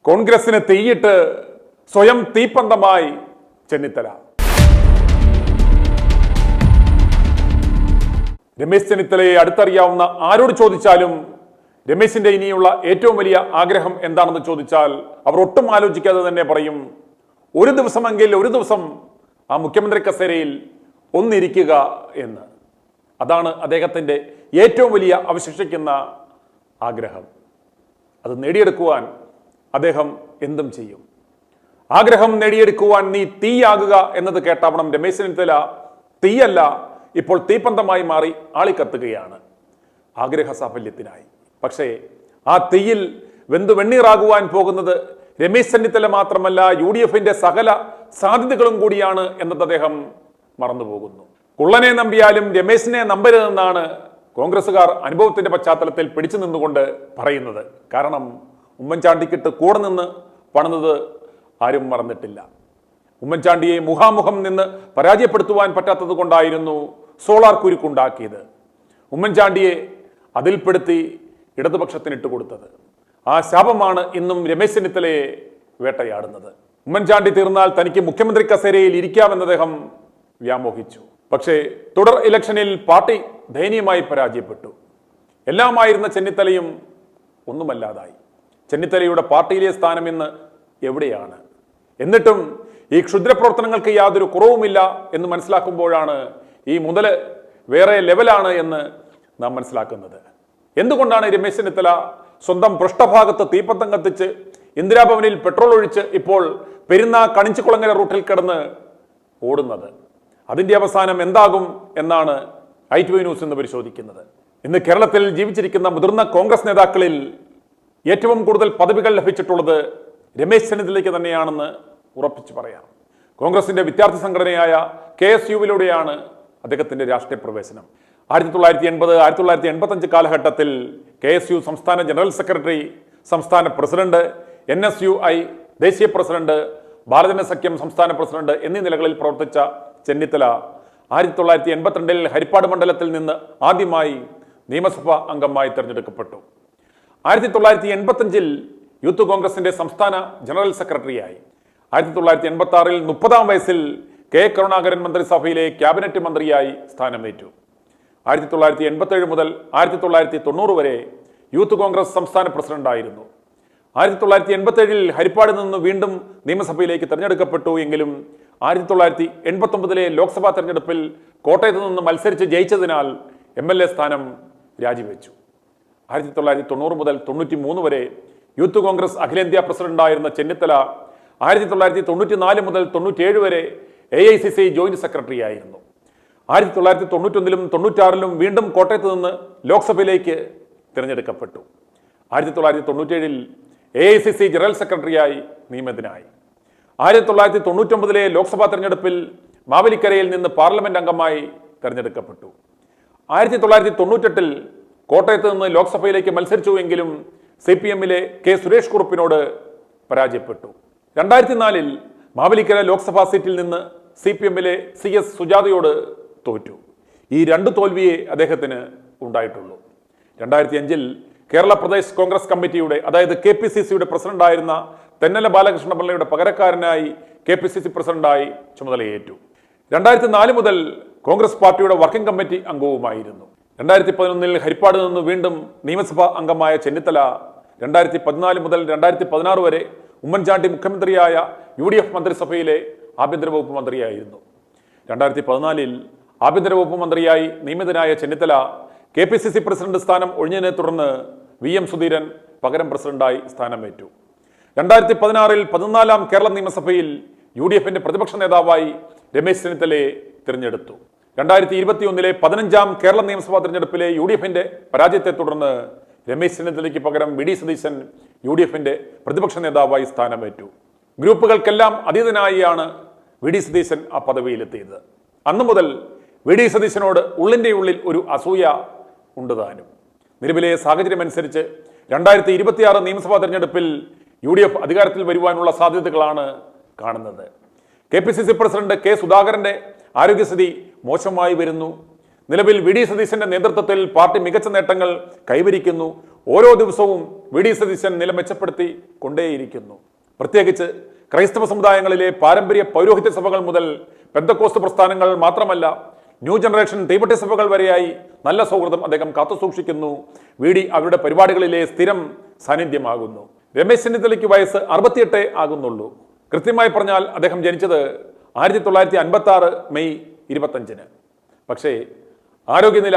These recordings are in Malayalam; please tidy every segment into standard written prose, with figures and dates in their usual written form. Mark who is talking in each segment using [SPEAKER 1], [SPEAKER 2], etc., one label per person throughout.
[SPEAKER 1] കോൺഗ്രസിന് തീയിട്ട് സ്വയം തീപ്പന്തമായി ചെന്നിത്തല. രമേശ് ചെന്നിത്തലയെ അടുത്തറിയാവുന്ന ആരോട് ചോദിച്ചാലും രമേശിന്റെ ഇനിയുള്ള ഏറ്റവും വലിയ ആഗ്രഹം എന്താണെന്ന് ചോദിച്ചാൽ അവർ ഒട്ടും ആലോചിക്കാതെ തന്നെ പറയും, ഒരു ദിവസം ആ മുഖ്യമന്ത്രി കസേരയിൽ ഒന്നിരിക്കുക എന്ന്. അതാണ് അദ്ദേഹത്തിന്റെ ഏറ്റവും വലിയ അവശേഷിക്കുന്ന ആഗ്രഹം. അത് നേടിയെടുക്കുവാൻ അദ്ദേഹം എന്തും ചെയ്യും. ആഗ്രഹം നേടിയെടുക്കുവാൻ നീ തീയാകുക എന്നത് കേട്ടാവണം രമേശ് ചെന്നിത്തല തീയല്ല, ഇപ്പോൾ തീപ്പന്തമായി മാറി ആളിക്കത്തുകയാണ് ആഗ്രഹ സാഫല്യത്തിനായി. പക്ഷേ ആ തീയിൽ വെണ്ണീറാകുവാൻ പോകുന്നത് രമേശ് ചെന്നിത്തല മാത്രമല്ല, UDFന്റെ സകല സാധ്യതകളും കൂടിയാണ് എന്നത് അദ്ദേഹം മറന്നുപോകുന്നു. കുള്ളനെ നമ്പിയാലും രമേശിനെ നമ്പരുതെന്നാണ് കോൺഗ്രസുകാർ അനുഭവത്തിന്റെ പശ്ചാത്തലത്തിൽ പിടിച്ചു നിന്നുകൊണ്ട് പറയുന്നത്. കാരണം ഉമ്മൻചാണ്ടിക്കിട്ട് കൂടെ നിന്ന് പണിത് ആരും മറന്നിട്ടില്ല. ഉമ്മൻചാണ്ടിയെ മുഖാമുഖം നിന്ന് പരാജയപ്പെടുത്തുവാൻ പറ്റാത്തത് കൊണ്ടായിരുന്നു സോളാർ കുരുക്കുണ്ടാക്കിയത്. ഉമ്മൻചാണ്ടിയെ അതിൽപ്പെടുത്തി ഇടതുപക്ഷത്തിനിട്ട് കൊടുത്തത്. ആ ശാപമാണ് ഇന്നും രമേശ് ചെന്നിത്തലയെ വേട്ടയാടുന്നത്. ഉമ്മൻചാണ്ടി തീർന്നാൽ തനിക്ക് മുഖ്യമന്ത്രി കസേരയിൽ ഇരിക്കാമെന്ന് അദ്ദേഹം വ്യാമോഹിച്ചു. പക്ഷേ തുടർ ഇലക്ഷനിൽ പാർട്ടി ദയനീയമായി പരാജയപ്പെട്ടു. എല്ലാമായിരുന്ന ചെന്നിത്തലയും ഒന്നുമല്ലാതായി. ചെന്നിത്തലയുടെ പാർട്ടിയിലെ സ്ഥാനം ഇന്ന് എവിടെയാണ്? എന്നിട്ടും ഈ ക്ഷുദ്രപ്രവർത്തനങ്ങൾക്ക് യാതൊരു കുറവുമില്ല എന്ന് മനസ്സിലാക്കുമ്പോഴാണ് ഈ മുതൽ വേറെ ലെവലാണ് എന്ന് നാം മനസ്സിലാക്കുന്നത്. എന്തുകൊണ്ടാണ് രമേശ് ചെന്നിത്തല സ്വന്തം പൃഷ്ഠഭാഗത്ത് തീപ്പന്തം കത്തിച്ച് ഇന്ദിരാഭവനിൽ പെട്രോൾ ഒഴിച്ച് ഇപ്പോൾ പെരുന്ന കണിച്ചുകുളങ്ങര റൂട്ടിൽ കിടന്ന് ഓടുന്നത്? അതിന്റെ അവസാനം എന്താകും എന്നാണ് i2i ന്യൂസ് ഇന്ന് പരിശോധിക്കുന്നത്. ഇന്ന് കേരളത്തിൽ ജീവിച്ചിരിക്കുന്ന മുതിർന്ന കോൺഗ്രസ് നേതാക്കളിൽ ഏറ്റവും കൂടുതൽ പദവികൾ ലഭിച്ചിട്ടുള്ളത് രമേശ് ചെന്നിത്തലയ്ക്ക് തന്നെയാണെന്ന് ഉറപ്പിച്ചു പറയാം. കോൺഗ്രസിന്റെ വിദ്യാർത്ഥി സംഘടനയായ KSUവിലൂടെയാണ് അദ്ദേഹത്തിന്റെ രാഷ്ട്രീയ പ്രവേശനം. 1980, 1985 കാലഘട്ടത്തിൽ KSU സംസ്ഥാന ജനറൽ സെക്രട്ടറി, സംസ്ഥാന പ്രസിഡന്റ്, NSUI ദേശീയ പ്രസിഡന്റ്, ബാലജനസഖ്യം സംസ്ഥാന പ്രസിഡന്റ് എന്നീ നിലകളിൽ പ്രവർത്തിച്ച ചെന്നിത്തല 1982 ഹരിപ്പാട് മണ്ഡലത്തിൽ നിന്ന് ആദ്യമായി നിയമസഭാ അംഗമായി തെരഞ്ഞെടുക്കപ്പെട്ടു. 1985 യൂത്ത് കോൺഗ്രസിന്റെ സംസ്ഥാന ജനറൽ സെക്രട്ടറിയായി. 1986 30-ാം വയസ്സിൽ K കരുണാകരൻ മന്ത്രിസഭയിലെ ക്യാബിനറ്റ് മന്ത്രിയായി സ്ഥാനമേറ്റു. 1987 മുതൽ 1990 വരെ യൂത്ത് കോൺഗ്രസ് സംസ്ഥാന പ്രസിഡന്റായിരുന്നു. 1987 ഹരിപ്പാട് നിന്ന് വീണ്ടും നിയമസഭയിലേക്ക് തെരഞ്ഞെടുക്കപ്പെട്ടു. എങ്കിലും 1989 ലോക്സഭാ തെരഞ്ഞെടുപ്പിൽ കോട്ടയത്ത് നിന്ന് മത്സരിച്ച് ജയിച്ചതിനാൽ MLA സ്ഥാനം രാജിവെച്ചു. 1990 മുതൽ 93 വരെ യൂത്ത് കോൺഗ്രസ് അഖിലേന്ത്യാ പ്രസിഡന്റായിരുന്ന ചെന്നിത്തല 1994 മുതൽ 97 വരെ AICC ജോയിന്റ് സെക്രട്ടറി ആയിരുന്നു. 1991 96 വീണ്ടും കോട്ടയത്ത് നിന്ന് ലോക്സഭയിലേക്ക് തിരഞ്ഞെടുക്കപ്പെട്ടു. 1997 AICC ജനറൽ സെക്രട്ടറിയായി നിയമിതനായി. 1999 ലോക്സഭാ തെരഞ്ഞെടുപ്പിൽ മാവേലിക്കരയിൽ നിന്ന് പാർലമെന്റ് അംഗമായി തെരഞ്ഞെടുക്കപ്പെട്ടു. 1998 കോട്ടയത്ത് നിന്ന് ലോക്സഭയിലേക്ക് മത്സരിച്ചു. എങ്കിലും CPMലെ K സുരേഷ് കുറുപ്പിനോട് പരാജയപ്പെട്ടു. 2004 മാവേലിക്കര ലോക്സഭാ സീറ്റിൽ നിന്ന് CPMലെ CS സുജാതയോട് തോറ്റു. ഈ രണ്ട് തോൽവിയെ അദ്ദേഹത്തിന് ഉണ്ടായിട്ടുള്ളൂ. 2005 കേരള പ്രദേശ് കോൺഗ്രസ് കമ്മിറ്റിയുടെ, അതായത് KPCCയുടെ പ്രസിഡന്റായിരുന്ന തെന്നല ബാലകൃഷ്ണപിള്ളയുടെ പകരക്കാരനായി KPCC പ്രസിഡന്റായി ചുമതലയേറ്റു. 2004 മുതൽ കോൺഗ്രസ് പാർട്ടിയുടെ വർക്കിംഗ് കമ്മിറ്റി അംഗവുമായിരുന്നു. 2011 ഹരിപ്പാട് നിന്ന് വീണ്ടും നിയമസഭാ അംഗമായ ചെന്നിത്തല 2014 മുതൽ 2016 വരെ ഉമ്മൻചാണ്ടി മുഖ്യമന്ത്രിയായ UDF മന്ത്രിസഭയിലെ ആഭ്യന്തര വകുപ്പ് മന്ത്രിയായിരുന്നു. 2014 ആഭ്യന്തര വകുപ്പ് മന്ത്രിയായി നിയമിതനായ ചെന്നിത്തല KPCC പ്രസിഡന്റ് സ്ഥാനം ഒഴിഞ്ഞതിനെ തുടർന്ന് VM സുധീരൻ പകരം പ്രസിഡന്റായി സ്ഥാനമേറ്റു. 2016 14-ാം കേരള നിയമസഭയിൽ UDFന്റെ പ്രതിപക്ഷ നേതാവായി രമേശ് ചെന്നിത്തലയെ തിരഞ്ഞെടുത്തു. 2021 15-ാം കേരള നിയമസഭാ തെരഞ്ഞെടുപ്പിലെ UDFന്റെ പരാജയത്തെ തുടർന്ന് രമേശ് ചെന്നിത്തലയ്ക്ക് പകരം VD സതീശൻ UDFന്റെ പ്രതിപക്ഷ നേതാവായി സ്ഥാനമേറ്റു. ഗ്രൂപ്പുകൾക്കെല്ലാം അതീതനായാണ് VD സതീശൻ ആ പദവിയിലെത്തിയത്. അന്നു മുതൽ VD സതീശനോട് ഉള്ളിൻ്റെ ഉള്ളിൽ ഒരു അസൂയ ഉണ്ട് താനും. നിലവിലെ സാഹചര്യം അനുസരിച്ച് 2026 നിയമസഭാ തെരഞ്ഞെടുപ്പിൽ UDF അധികാരത്തിൽ വരുവാനുള്ള സാധ്യതകളാണ് കാണുന്നത്. KPCC പ്രസിഡന്റ് K സുധാകരന്റെ ആരോഗ്യസ്ഥിതി മോശമായി വരുന്നു. നിലവിൽ വി ഡി സതീശന്റെ നേതൃത്വത്തിൽ പാർട്ടി മികച്ച നേട്ടങ്ങൾ കൈവരിക്കുന്നു. ഓരോ ദിവസവും വി ഡി സതീശൻ നില മെച്ചപ്പെടുത്തി കൊണ്ടേയിരിക്കുന്നു. പ്രത്യേകിച്ച് ക്രൈസ്തവ സമുദായങ്ങളിലെ പാരമ്പര്യ പൗരോഹിത്യ സഭകൾ മുതൽ പെന്തക്കോസ്ത് പ്രസ്ഥാനങ്ങൾ മാത്രമല്ല, ന്യൂ ജനറേഷൻ തീവട്ടി സഭകൾ വരെയായി നല്ല സൗഹൃദം അദ്ദേഹം കാത്തുസൂക്ഷിക്കുന്നു. വി ഡി അവരുടെ പരിപാടികളിലെ സ്ഥിരം സാന്നിധ്യമാകുന്നു. രമേശ് ചെന്നിത്തലയ്ക്ക് വയസ്സ് 68 ആകുന്നുള്ളൂ. കൃത്യമായി പറഞ്ഞാൽ അദ്ദേഹം ജനിച്ചത് 1956 മെയ് 25. പക്ഷേ ആരോഗ്യനില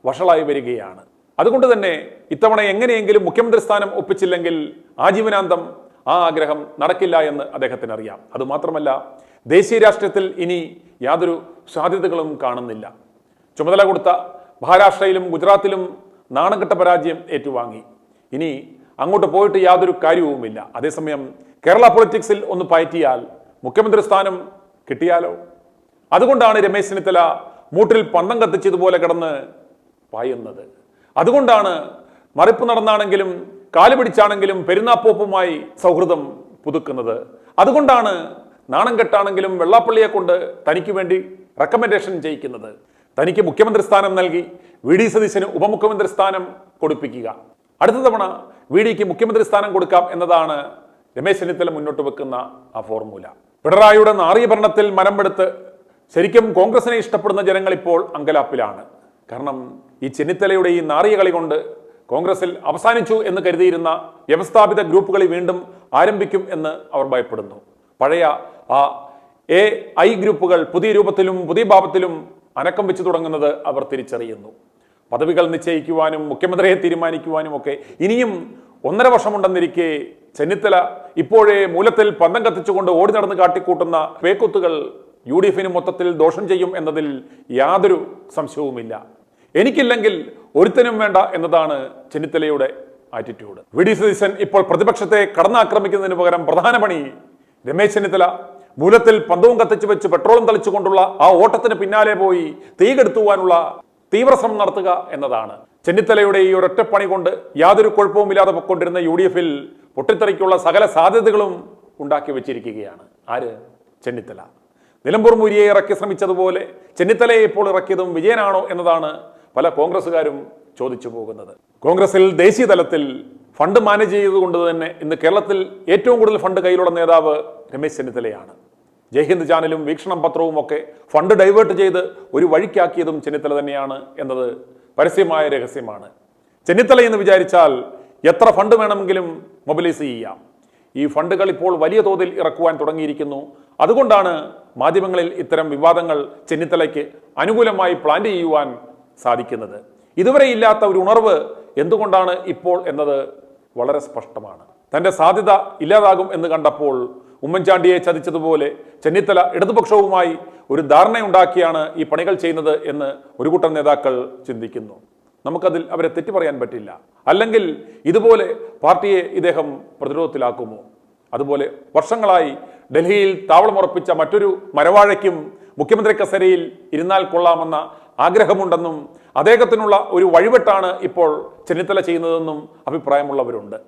[SPEAKER 1] വഷളായി വരികയാണ്. അതുകൊണ്ട് തന്നെ ഇത്തവണ എങ്ങനെയെങ്കിലും മുഖ്യമന്ത്രി സ്ഥാനം ഒപ്പിച്ചില്ലെങ്കിൽ ആജീവനാന്തം ആ ആഗ്രഹം നടക്കില്ല എന്ന് അദ്ദേഹത്തിന് അറിയാം. അതുമാത്രമല്ല, ദേശീയ രാഷ്ട്രീയത്തിൽ ഇനി യാതൊരു സാധ്യതകളും കാണുന്നില്ല. ചുമതല കൊടുത്ത മഹാരാഷ്ട്രയിലും ഗുജറാത്തിലും നാണംകെട്ട പരാജയം ഏറ്റുവാങ്ങി. ഇനി അങ്ങോട്ട് പോയിട്ട് യാതൊരു കാര്യവുമില്ല. അതേസമയം കേരള പൊളിറ്റിക്സിൽ ഒന്ന് പയറ്റിയാൽ മുഖ്യമന്ത്രി സ്ഥാനം കിട്ടിയാലോ? അതുകൊണ്ടാണ് രമേശ് ചെന്നിത്തല മൂട്ടിൽ പന്തം കത്തിച്ചതുപോലെ കിടന്ന് പായുന്നത്. അതുകൊണ്ടാണ് മറിപ്പ് നടന്നാണെങ്കിലും കാല് പിടിച്ചാണെങ്കിലും പെരുന്നാപ്പോപ്പുമായി സൗഹൃദം പുതുക്കുന്നത്. അതുകൊണ്ടാണ് നാണം കെട്ടാണെങ്കിലും വെള്ളാപ്പള്ളിയെ കൊണ്ട് തനിക്ക് വേണ്ടി റെക്കമെൻഡേഷൻ ചെയ്യിക്കുന്നത്. തനിക്ക് മുഖ്യമന്ത്രി സ്ഥാനം നൽകി വി ഡി സതീശന് ഉപമുഖ്യമന്ത്രി സ്ഥാനം കൊടുപ്പിക്കുക. അടുത്ത തവണ വി ഡിക്ക് മുഖ്യമന്ത്രി സ്ഥാനം കൊടുക്കാം എന്നതാണ് രമേശ് ചെന്നിത്തല മുന്നോട്ട് വെക്കുന്ന ആ ഫോർമുല. പിണറായിയുടെ നാറിയ ഭരണത്തിൽ മനംപെടുത്ത് ശരിക്കും കോൺഗ്രസിനെ ഇഷ്ടപ്പെടുന്ന ജനങ്ങൾ ഇപ്പോൾ അങ്കലാപ്പിലാണ്. കാരണം ഈ ചെന്നിത്തലയുടെ ഈ നാറിയ കളി കൊണ്ട് കോൺഗ്രസിൽ അവസാനിച്ചു എന്ന് കരുതിയിരുന്ന വ്യവസ്ഥാപിത ഗ്രൂപ്പുകളെ വീണ്ടും ആരംഭിക്കും എന്ന് അവർ ഭയപ്പെടുന്നു. പഴയ ആ AI ഗ്രൂപ്പുകൾ പുതിയ രൂപത്തിലും പുതിയ ഭാവത്തിലും അനക്കം വെച്ച് തുടങ്ങുന്നത് അവർ തിരിച്ചറിയുന്നു. പദവികൾ നിശ്ചയിക്കുവാനും മുഖ്യമന്ത്രിയെ തീരുമാനിക്കുവാനും ഒക്കെ ഇനിയും 1.5 വർഷമുണ്ടെന്നിരിക്കെ ചെന്നിത്തല ഇപ്പോഴേ മൂലത്തിൽ പന്തം കത്തിച്ചുകൊണ്ട് ഓടി നടന്ന് കാട്ടിക്കൂട്ടുന്ന പേക്കുത്തുകൾ UDF മൊത്തത്തിൽ ദോഷം ചെയ്യും എന്നതിൽ യാതൊരു സംശയവുമില്ല. എനിക്കില്ലെങ്കിൽ ഒരുത്തനും വേണ്ട എന്നതാണ് ചെന്നിത്തലയുടെ ആറ്റിറ്റ്യൂഡ്. വി ഡി സതീശൻ ഇപ്പോൾ പ്രതിപക്ഷത്തെ കടന്നാക്രമിക്കുന്നതിന് പകരം പ്രധാന പണി രമേശ് ചെന്നിത്തല മൂലത്തിൽ പന്തവും കത്തിച്ചു വെച്ച് പെട്രോളും തളിച്ചുകൊണ്ടുള്ള ആ ഓട്ടത്തിന് പിന്നാലെ പോയി തീ കെടുത്തുവാനുള്ള തീവ്രശ്രമം നടത്തുക എന്നതാണ്. ചെന്നിത്തലയുടെ ഈ ഒരൊറ്റപ്പണി കൊണ്ട് യാതൊരു കുഴപ്പവുമില്ലാതെ പൊക്കൊണ്ടിരുന്ന UDF പൊട്ടിത്തെറിക്കുള്ള സകല സാധ്യതകളും ഉണ്ടാക്കി വെച്ചിരിക്കുകയാണ്. ആര്? ചെന്നിത്തല. നിലമ്പൂർ മുരിയെ ഇറക്കി ശ്രമിച്ചതുപോലെ ചെന്നിത്തലയെ ഇപ്പോൾ ഇറക്കിയതും വിജയനാണോ എന്നതാണ് പല കോൺഗ്രസ്സുകാരും ചോദിച്ചു പോകുന്നത്. കോൺഗ്രസിൽ ദേശീയ തലത്തിൽ ഫണ്ട് മാനേജ് ചെയ്തുകൊണ്ട് തന്നെ ഇന്ന് കേരളത്തിൽ ഏറ്റവും കൂടുതൽ ഫണ്ട് കയ്യിലുള്ള നേതാവ് രമേശ് ചെന്നിത്തലയാണ്. ജയ്ഹിന്ദ് ചാനലും വീക്ഷണം പത്രവും ഒക്കെ ഫണ്ട് ഡൈവേർട്ട് ചെയ്ത് ഒരു വഴിക്കാക്കിയതും ചെന്നിത്തല തന്നെയാണ് എന്നത് പരസ്യമായ രഹസ്യമാണ്. ചെന്നിത്തല എന്ന് വിചാരിച്ചാൽ എത്ര ഫണ്ട് വേണമെങ്കിലും മൊബിലൈസ് ചെയ്യാം. ഈ ഫണ്ടുകൾ ഇപ്പോൾ വലിയ തോതിൽ ഇറക്കുവാൻ തുടങ്ങിയിരിക്കുന്നു. അതുകൊണ്ടാണ് മാധ്യമങ്ങളിൽ ഇത്തരം വിവാദങ്ങൾ ചെന്നിത്തലയ്ക്ക് അനുകൂലമായി പ്ലാൻ ചെയ്യുവാൻ സാധിക്കുന്നത്. ഇതുവരെ ഇല്ലാത്ത ഒരു ഉണർവ് എന്തുകൊണ്ടാണ് ഇപ്പോൾ എന്നത് വളരെ സ്പഷ്ടമാണ്. തന്റെ സാധ്യത ഇല്ലാതാകും എന്ന് കണ്ടപ്പോൾ ഉമ്മൻചാണ്ടിയെ ചതിച്ചതുപോലെ ചെന്നിത്തല ഇടതുപക്ഷവുമായി ഒരു ധാരണയുണ്ടാക്കിയാണ് ഈ പണികൾ ചെയ്യുന്നത് എന്ന് ഒരു കൂട്ടം നേതാക്കൾ ചിന്തിക്കുന്നു. നമുക്കതിൽ അവരെ തെറ്റു പറയാൻ പറ്റില്ല. അല്ലെങ്കിൽ ഇതുപോലെ പാർട്ടിയെ ഇദ്ദേഹം പ്രതിരോധത്തിലാക്കുമോ? അതുപോലെ വർഷങ്ങളായി ഡൽഹിയിൽ താവളമുറപ്പിച്ച മറ്റൊരു മരവാഴയ്ക്കും മുഖ്യമന്ത്രി കസേരയിൽ ഇരുന്നാൽ കൊള്ളാമെന്ന ആഗ്രഹമുണ്ടെന്നും അദ്ദേഹത്തിനുള്ള ഒരു വഴിവെട്ടാണ് ഇപ്പോൾ ചെന്നിത്തല ചെയ്യുന്നതെന്നും അഭിപ്രായമുള്ളവരുണ്ട്.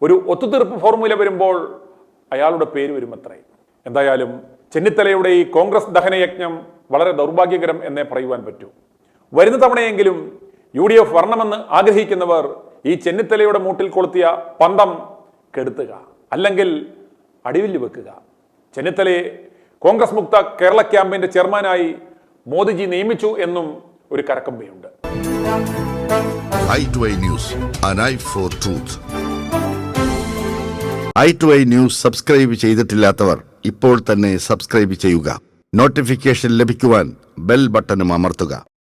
[SPEAKER 1] ഒരു ഒത്തുതീർപ്പ് ഫോർമുല വരുമ്പോൾ അയാളുടെ പേര് വരുമത്രേ. എന്തായാലും ചെന്നിത്തലയുടെ ഈ കോൺഗ്രസ് ദഹനയജ്ഞം വളരെ ദൗർഭാഗ്യകരം എന്നേ പറയുവാൻ പറ്റൂ. വരുന്ന തവണയെങ്കിലും UDF വരണമെന്ന് ആഗ്രഹിക്കുന്നവർ ഈ ചെന്നിത്തലയുടെ മൂട്ടിൽ കൊളുത്തിയ പന്തം കെടുത്തുക, അല്ലെങ്കിൽ അടിവില്ല് വെക്കുക. ചെന്നിത്തലയെ കോൺഗ്രസ് മുക്ത കേരള ക്യാമ്പിന്റെ ചെയർമാനായി മോദിജി നിയമിച്ചു എന്നും ഒരു കരക്കമ്പയുണ്ട്.
[SPEAKER 2] i2i News, an eye for truth. i2i News subscribe ചെയ്തിട്ടില്ലാത്തവർ ഇപ്പോൾ തന്നെ സബ്സ്ക്രൈബ് ചെയ്യുക. നോട്ടിഫിക്കേഷൻ ലഭിക്കുവാൻ ബെൽ ബട്ടണും അമർത്തുക.